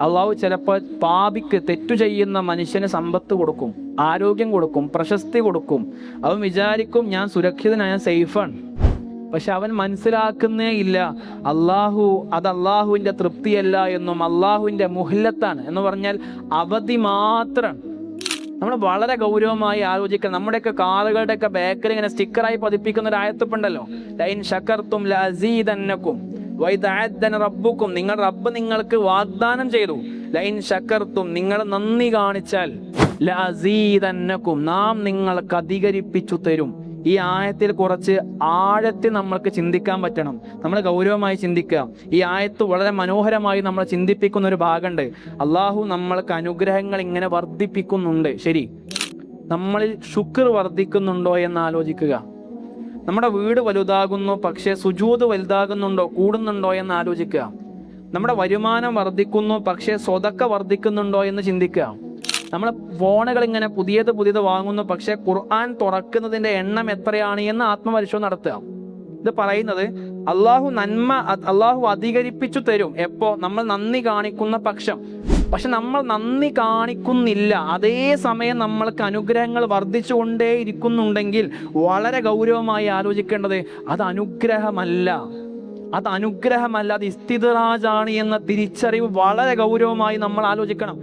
അള്ളാഹു ചിലപ്പോൾ പാപിക്ക് തെറ്റു ചെയ്യുന്ന മനുഷ്യന് സമ്പത്ത് കൊടുക്കും, ആരോഗ്യം കൊടുക്കും, പ്രശസ്തി കൊടുക്കും. അവൻ വിചാരിക്കും ഞാൻ സുരക്ഷിതനായ, സേഫാണ്. പക്ഷെ അവൻ മനസ്സിലാക്കുന്നേ ഇല്ല അത് അള്ളാഹുവിൻ്റെ തൃപ്തിയല്ല എന്നും അള്ളാഹുവിൻ്റെ മുഹല്ലത്താണ് എന്ന് പറഞ്ഞാൽ അവധി മാത്രം. നമ്മൾ വളരെ ഗൗരവമായി ആലോചിക്കണം. നമ്മുടെയൊക്കെ കാറുകളുടെയൊക്കെ ബാക്കിൽ ഇങ്ങനെ സ്റ്റിക്കറായി പതിപ്പിക്കുന്ന ഒരു ആയത്തുണ്ടല്ലോ, ലൈൻ ശകർത്തും ലഅസീദന്നകും വഇദഅദ്ദന റബ്ബുക്കും, നിങ്ങൾ റബ്ബ് നിങ്ങൾക്ക് വാഗ്ദാനം ചെയ്തു, ലൈൻ ശകർത്തും നിങ്ങൾ നന്ദി കാണിച്ചാൽ ലഅസീദന്നകും നാം നിങ്ങൾക്ക് അധികരിപ്പിച്ചു തരും. ഈ ആയത്തിൽ കുറച്ച് ആഴത്തിൽ നമ്മൾക്ക് ചിന്തിക്കാൻ പറ്റണം. നമ്മൾ ഗൗരവമായി ചിന്തിക്കുക. ഈ ആയത്ത് വളരെ മനോഹരമായി നമ്മൾ ചിന്തിപ്പിക്കുന്ന ഒരു ഭാഗമുണ്ട്. അള്ളാഹു നമ്മൾക്ക് അനുഗ്രഹങ്ങൾ ഇങ്ങനെ വർദ്ധിപ്പിക്കുന്നുണ്ട്. ശരി, നമ്മളിൽ ശുക്ർ വർദ്ധിക്കുന്നുണ്ടോ എന്ന് ആലോചിക്കുക. നമ്മുടെ വീട് വലുതാകുന്നു, പക്ഷേ സുജൂദ് വലുതാകുന്നുണ്ടോ, കൂടുന്നുണ്ടോ എന്ന് ആലോചിക്കുക. നമ്മുടെ വരുമാനം വർദ്ധിക്കുന്നു, പക്ഷേ സ്വതക്ക വർദ്ധിക്കുന്നുണ്ടോ എന്ന് ചിന്തിക്കുക. നമ്മൾ ഫോണുകൾ ഇങ്ങനെ പുതിയത് വാങ്ങുന്നു, പക്ഷെ ഖുർആൻ തുറക്കുന്നതിന്റെ എണ്ണം എത്രയാണ് എന്ന് ആത്മപരിശോധന നടത്തുക. ഇത് പറയുന്നത് അള്ളാഹു അധികരിപ്പിച്ചു തരും എപ്പോ നമ്മൾ നന്ദി കാണിക്കുന്ന പക്ഷം. പക്ഷെ നമ്മൾ നന്ദി കാണിക്കുന്നില്ല, അതേ സമയം നമ്മൾക്ക് അനുഗ്രഹങ്ങൾ വർദ്ധിച്ചുകൊണ്ടേ ഇരിക്കുന്നുണ്ടെങ്കിൽ വളരെ ഗൗരവമായി ആലോചിക്കേണ്ടത് അത് അനുഗ്രഹമല്ല, അത് ഇസ്തിദ്റാജാണ് എന്ന തിരിച്ചറിവ് വളരെ ഗൗരവമായി നമ്മൾ ആലോചിക്കണം.